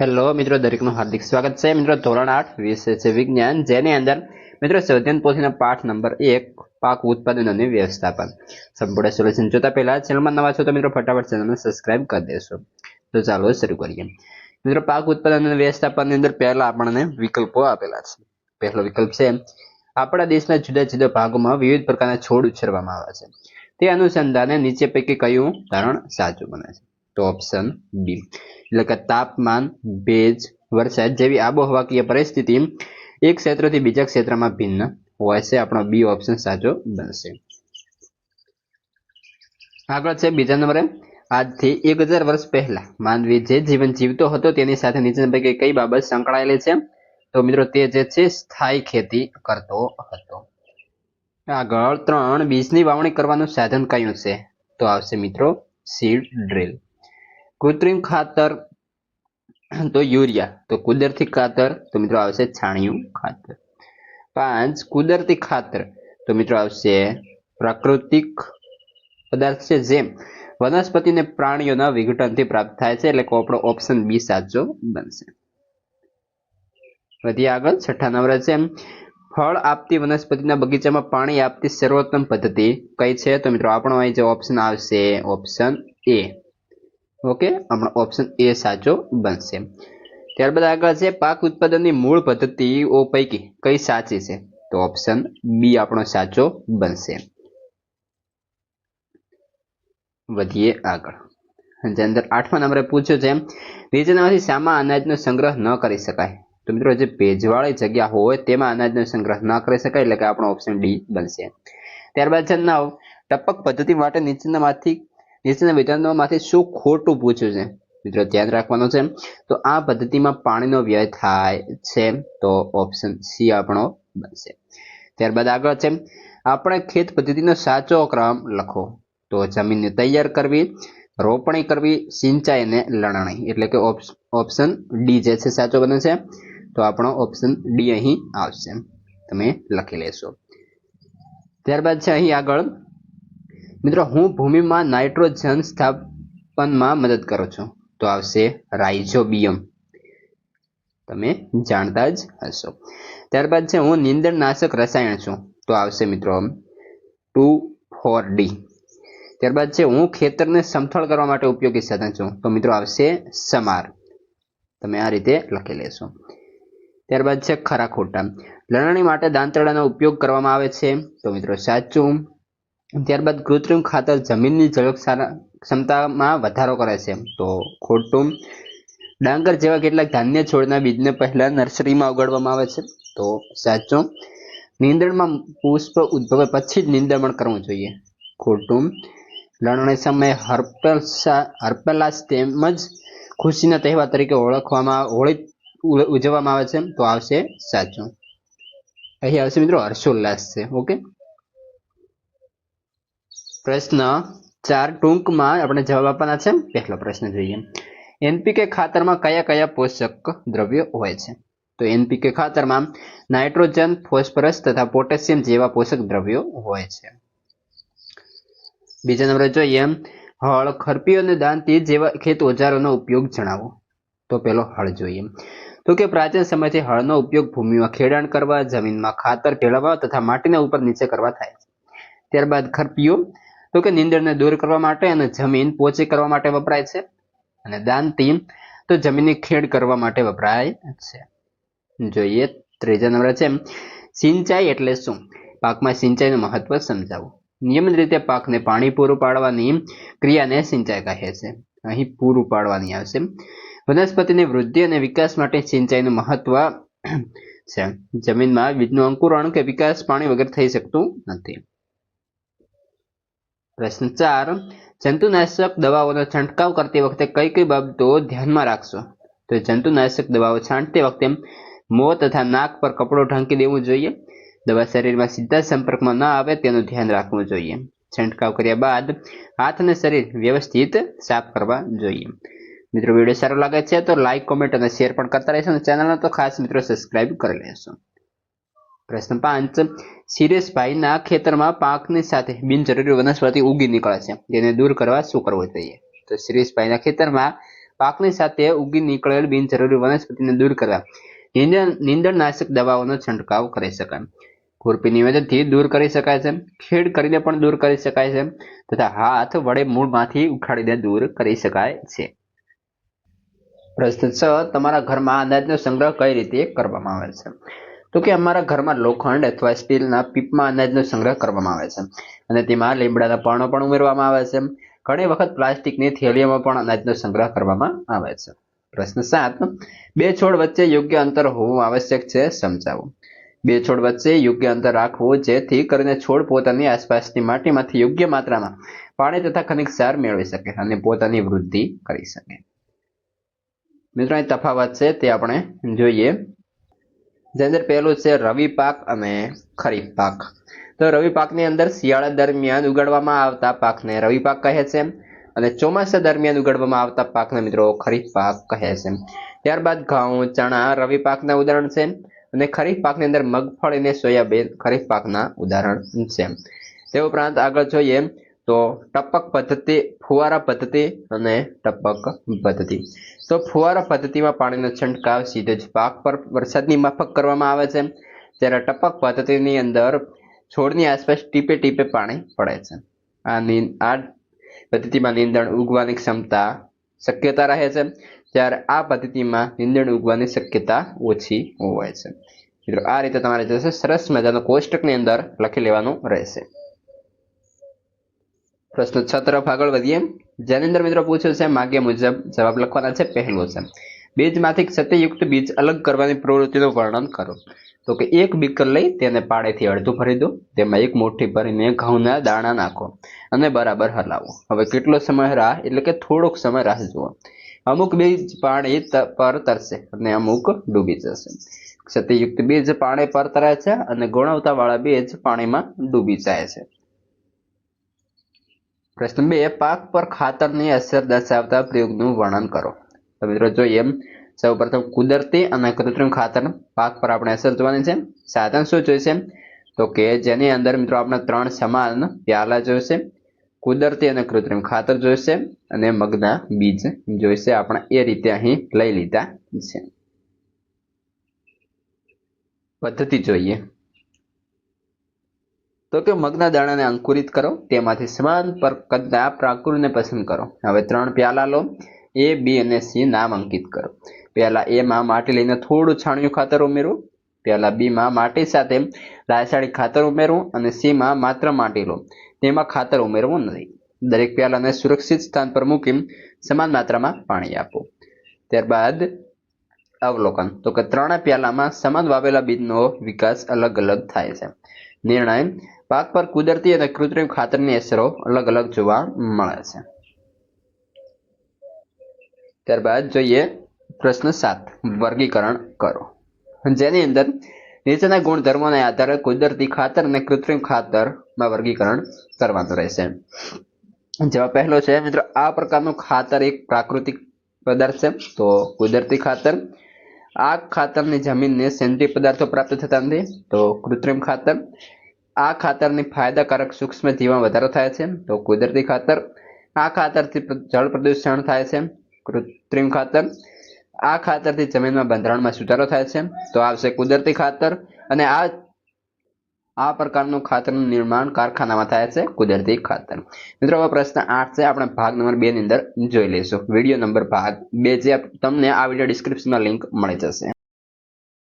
Hello મિત્રો, દરેકનું હાર્દિક સ્વાગત છે. મિત્રો ધોરણ 8 વિષય છે વિજ્ઞાન, જેની અંદર મિત્રો સ્વાધ્યાય પોથીના પાઠ નંબર 1 પાક ઉત્પાદન અને વ્યવસ્થાપન સંપૂર્ણ સોલ્યુશન જોતા પહેલા ચેનલમાં નવા છો તો મિત્રો ફટાફટ ચેનલને સબસ્ક્રાઇબ કરી દેશો. તો ચાલો શરૂ કરીએ. મિત્રો પાક ઉત્પાદન અને વ્યવસ્થાપનની અંદર પહેલા આપણને વિકલ્પો આપેલા છે. પહેલો વિકલ્પ છે આપણા દેશના જુદા જુદા ભાગોમાં વિવિધ પ્રકારના છોડ ઉછેરવામાં આવે છે. તે અનુસંધાને નીચે પૈકી કયું ધારણ સાચું બને છે? તો ઓપ્શન બી, એટલે કે તાપમાન, ભેજ, વરસાદ જેવી આબોહવાકીય પરિસ્થિતિ એક ક્ષેત્રથી બીજા ક્ષેત્રમાં ભિન્ન હોય છે. આપણો બી ઓપ્શન સાચો બનશે. આગળ છે બીજા નંબરે, આજથી 1000 વર્ષ પહેલા માનવી જે જીવન જીવતો હતો તેની સાથે નીચેના પૈકી કઈ બાબત સંકળાયેલી છે? તો મિત્રો તે જે છે સ્થાયી ખેતી કરતો હતો. આગળ 3, બીજની વાવણી કરવાનું સાધન કયું છે? તો આવશે મિત્રો સીડ ડ્રીલ. કૃત્રિમ ખાતર તો યુરિયા. તો કુદરતી ખાતર તો મિત્રો આવશે છાણિયું ખાતર. 5, કુદરતી ખાતર તો મિત્રો આવશે પ્રાકૃતિક પદાર્થ છે જે વનસ્પતિને પ્રાણીઓના વિઘટનથી પ્રાપ્ત થાય છે, એટલે કે આપણો ઓપ્શન બી સાચો બનશે. વધીએ આગળ. 6થા નંબરે છે ફળ આપતી વનસ્પતિના બગીચામાં પાણી આપતી સર્વોત્તમ પદ્ધતિ કઈ છે? તો મિત્રો આપણો અહીં જે ઓપ્શન આવશે ઓપ્શન એ. ઓકે, આપણો ઓપ્શન એ સાચો બનશે. ત્યારબાદ આગળ છે પાક ઉત્પાદનની મૂળ પદ્ધતિઓ પૈકી કઈ સાચી છે? તો ઓપ્શન બી આપણો સાચો બનશે. વધીએ આગળ. જે અંદર 8મા નંબરે પૂછ્યું છે નીચેનામાંથી શામાં અનાજનો સંગ્રહ ન કરી શકાય? તો મિત્રો જે ભેજવાળી જગ્યા હોય તેમાં અનાજનો સંગ્રહ ન કરી શકાય, એટલે કે આપણો ઓપ્શન ડી બનશે. ત્યારબાદ છે 9, ટપક પદ્ધતિ માટે નીચેના વિધાનોમાંથી શું ખોટું પૂછ્યું છે? મિત્રો ધ્યાન રાખવાનું છે. તો આ પદ્ધતિમાં પાણીનો વ્યય થાય છે, તો ઓપ્શન સી આપણો બનશે. ત્યારબાદ આગળ છે આપણે ખેત પદ્ધતિનો સાચો ક્રમ લખો. તો જમીનને તૈયાર કરવી, રોપણી કરવી, સિંચાઈ અને લણણી, એટલે કે ઓપ્શન ડી જે છે સાચો બને છે. તો આપણો ઓપ્શન ડી અહીં આવશે, તમે લખી લેશો. ત્યારબાદ છે અહીં આગળ મિત્રો હું ભૂમિમાં નાઇટ્રોજન સ્થાપનમાં મદદ કરું છું. તો આવશે રાઇઝોબિયમ, તમે જાણતા જ હશો. ત્યારબાદ છે હું નીંદણનાશક રસાયણ છું. તો આવશે મિત્રો 2,4-D. ત્યારબાદ છે હું ખેતરને સમથળ કરવા માટે ઉપયોગી સાધન છું. તો મિત્રો આવશે સમાર, તમે આ રીતે લખી લેશો. ત્યારબાદ છે ખરા ખોટા. લણણી માટે દાંતરડાનો ઉપયોગ કરવામાં આવે છે. તો મિત્રો સાચું. ત્યારબાદ કૃત્રિમ ખાતર જમીનની જળ ક્ષમતામાં વધારો કરે છે. તો ખોટું. ડાંગર જેવા કેટલાક ધાન્ય છોડના બીજને પહેલા નર્સરીમાં ઉગાડવામાં આવે છે. તો સાચું. નીંદણમાં પુષ્પ ઉદ્ભવે પછી જ નીંદણ કરવું જોઈએ. ખોટું. લણણી સમયે હર્પેલાસ તેમજ ખુશીના તહેવાર તરીકે હોળી ઉજવવામાં આવે છે. તો આવશે સાચું. અહીં આવશે મિત્રો હર્ષોલ્લાસ છે. ઓકે. પ્રશ્ન 4 ટૂંકમાં આપણે જવાબ આપવાના છે. પહેલો પ્રશ્ન જોઈએ. એનપીકે ખાતરમાં કયા કયા પોષક દ્રવ્યો હોય છે? તો એનપીકે ખાતરમાં નાઇટ્રોજન, ફોસ્ફરસ તથા પોટેશિયમ જેવા પોષક દ્રવ્યો હોય છે. બીજા નંબરે જોઈએ હળ, ખરપીઓ અને દાંતી જેવા ખેત ઓજારોનો ઉપયોગ જણાવો. તો પેલો હળ જોઈએ. તો કે પ્રાચીન સમયથી હળનો ઉપયોગ ભૂમિમાં ખેડાણ કરવા, જમીનમાં ખાતર ભેળવવા તથા માટીના ઉપર નીચે કરવા થાય છે. ત્યારબાદ ખરપીઓ તો કે નીંદણને દૂર કરવા માટે અને જમીન પોચી કરવા માટે વપરાય છે. અને દાંતી તો જમીનની ખેડ કરવા માટે વપરાય છે. જોઈએ ત્રીજા નંબર છે સિંચાઈ એટલે શું? પાકમાં સિંચાઈનું મહત્વ સમજાવો. નિયમિત રીતે પાકને પાણી પૂરું પાડવાની ક્રિયાને સિંચાઈ કહે છે. અહીં પૂરું પાડવાની આવશે. વનસ્પતિની વૃદ્ધિ અને વિકાસ માટે સિંચાઈનું મહત્વ છે. જમીનમાં બીજનું અંકુરણ કે વિકાસ પાણી વગર થઈ શકતું નથી. પ્રશ્ન 4 જંતુનાશક દવાઓનો છંટકાવ કરતી વખતે કઈ કઈ બાબતો ધ્યાનમાં રાખશો? તો જંતુનાશક દવાઓ છાંટતી વખતે મોં તથા નાક પર કપડો ઢાંકી દેવું જોઈએ. દવા શરીરમાં સીધા સંપર્કમાં ન આવે તેનું ધ્યાન રાખવું જોઈએ. છંટકાવ કર્યા બાદ હાથ અને શરીર વ્યવસ્થિત સાફ કરવા જોઈએ. મિત્રો વિડીયો સારો લાગે છે તો લાઈક, કોમેન્ટ અને શેર પણ કરતા રહેશો અને ચેનલને તો ખાસ મિત્રો સબસ્ક્રાઇબ કરી લેશો. પ્રશ્ન 5 શિરેશભાઈના ખેતરમાં પાકની સાથે બિનજરૂરી વનસ્પતિ ઉગી નીકળે છે, તેને દૂર કરવા શું કરવું જોઈએ? તો શિરેશભાઈના ખેતરમાં પાકની સાથે ઉગી નીકળેલ બિનજરૂરી વનસ્પતિને દૂર કરવા નીંદણનાશક દવાઓનો છંટકાવ કરી શકાય. ખુરપીની મદદથી દૂર કરી શકાય છે, ખેડ કરીને પણ દૂર કરી શકાય છે તથા હાથ વડે મૂળમાંથી ઉખાડીને દૂર કરી શકાય છે. પ્રશ્ન 6, તમારા ઘરમાં અનાજનો સંગ્રહ કઈ રીતે કરવામાં આવે છે? તો કે અમારા ઘરમાં લોખંડ અથવા સ્ટીલના પીપમાં અનાજનો સંગ્રહ કરવામાં આવે છે અને તેમાં લીમડાના પર્ણો પણ ઉમેરવામાં આવે છે. ઘણી વખત પ્લાસ્ટિકની થેલીઓમાં પણ અનાજનો સંગ્રહ કરવામાં આવે છે. પ્રશ્ન 7, બે છોડ વચ્ચે યોગ્ય અંતર હોવું આવશ્યક છે, સમજાવો. બે છોડ વચ્ચે યોગ્ય અંતર રાખવું જેથી કરીને છોડ પોતાની આસપાસની માટીમાંથી યોગ્ય માત્રામાં પાણી તથા ખનિજ ક્ષાર મેળવી શકે અને પોતાની વૃદ્ધિ કરી શકે. મિત્રો અહીં તફાવત છે તે આપણે જોઈએ. જે અંદર પહેલું છે રવિ પાક અને ખરીફ પાક. તો રવિ પાકની અંદર શિયાળા દરમિયાન ઉગાડવામાં આવતા પાકને રવિ પાક કહે છે અને ચોમાસા દરમિયાન ઉગાડવામાં આવતા પાકને મિત્રો ખરીફ પાક કહે છે. ત્યારબાદ ઘઉં, ચણા રવિ પાકના ઉદાહરણ છે અને ખરીફ પાકની અંદર મગફળી અને સોયાબીન ખરીફ પાકના ઉદાહરણ છે. તે ઉપરાંત આગળ જોઈએ તો ટપક પદ્ધતિ, ફુવારા પદ્ધતિ અને ટપક પદ્ધતિ. તો ફુવારા પદ્ધતિમાં પાણીનો છંટકાવ સીધો જ પાક પર વરસાદની માફક કરવામાં આવે છે, જ્યારે ટપક પદ્ધતિની અંદર છોડની આસપાસ ટીપે ટીપે પાણી પડે છે. આ પદ્ધતિમાં નીંદણ ઉગવાની શક્યતા રહે છે, જ્યારે આ પદ્ધતિમાં નીંદણ ઉગવાની શક્યતા ઓછી હોય છે. મિત્રો આ રીતે તમારે જશે સરસ મજાનો કોષ્ટકની અંદર લખી લેવાનું રહેશે. પ્રશ્ન 6 તરફ આગળ વધીએ. જેની અંદર મિત્રો પૂછ્યું છે માગ્યા મુજબ જવાબ લખવાના છે. પહેલું છે બીજમાંથી ક્ષતિયુક્ત બીજ અલગ કરવાની પ્રવૃત્તિનું વર્ણન કરો. તો કે એક બીકર લઈ તેને પાણીથી અડધું ભરી દો, તેમાં એક મુઠ્ઠી ભરીને ઘઉંના દાણા નાખો અને બરાબર હલાવો. હવે કેટલો સમય રાહ એટલે કે થોડોક સમય રાહ જુઓ. અમુક બીજ પાણી પર તરશે અને અમુક ડૂબી જશે. ક્ષતિયુક્ત બીજ પાણી પર તરે છે અને ગુણવત્તાવાળા બીજ પાણીમાં ડૂબી જાય છે. પ્રશ્ન 2, પાક પર ખાતરની અસર દર્શાવતા પ્રયોગનું વર્ણન કરો. તો મિત્રો જોઈએ સૌપ્રથમ કુદરતી અને કૃત્રિમ ખાતર પાક પર આપણે અસર જોવાની છે. સાધન શું જોઈશે? તો કે જેની અંદર મિત્રો આપણે 3 સમાન પ્યાલા જોઈશે, કુદરતી અને કૃત્રિમ ખાતર જોઈશે અને મગના બીજ જોઈશે. આપણે એ રીતે અહીં લઈ લીધા છે. પદ્ધતિ જોઈએ તો કે મગના દાણાને અંકુરિત કરો, તેમાંથી સમાન કદના પ્રાકૃતને પસંદ કરો. હવે 3 પ્યાલા લો, A, B અને C નામ અંકિત કરો. પ્યાલા A માં માટી લઈને થોડું છાણિયું ખાતર ઉમેરવું, પ્યાલા B માં માટી સાથે રાસાયણિક ખાતર ઉમેરવું અને C માં માત્ર માટી લો, તેમાં ખાતર ઉમેરવું નથી. દરેક પ્યાલાને સુરક્ષિત સ્થાન પર મૂકી સમાન માત્રામાં પાણી આપો. ત્યારબાદ અવલોકન તો કે 3 પ્યાલામાં સમાન વાવેલા બીજનો વિકાસ અલગ અલગ થાય છે. નિર્ણય, પાક પર કુદરતી અને કૃત્રિમ ખાતરની અસરો અલગ અલગ જોવા મળે છે. ત્યારબાદ જોઈએ પ્રશ્ન 7, વર્ગીકરણ કરો. જેની અંદર નીચેના ગુણધર્મોના આધારે કુદરતી ખાતર અને કૃત્રિમ ખાતરમાં વર્ગીકરણ કરવાનું રહેશે. જેમાં પહેલો છે મિત્રો આ પ્રકારનું ખાતર એક પ્રાકૃતિક પદાર્થ છે, તો કુદરતી ખાતર. આ ખાતરની જમીનને સેન્દ્રીય પદાર્થો પ્રાપ્ત થતા નથી, તો કૃત્રિમ ખાતર. આ ખાતરની ફાયદાકારક સૂક્ષ્મ જીવન વધારો થાય છે, તો કુદરતી ખાતર. આ ખાતરથી જળ પ્રદૂષણ થાય છે, કૃત્રિમ ખાતર. આ ખાતરથી જમીનમાં બંધારણમાં સુધારો થાય છે, તો આવશે કુદરતી ખાતર. અને આ પ્રકારનું ખાતરનું નિર્માણ કારખાનામાં થાય છે, કુદરતી ખાતર. મિત્રો હવે પ્રશ્ન 8 છે, આપણે ભાગ નંબર 2 ની અંદર જોઈ લઈશું. વિડીયો નંબર ભાગ 2 જે તમને આ વિડીયો ડિસ્ક્રિપ્શનમાં લિંક મળી જશે.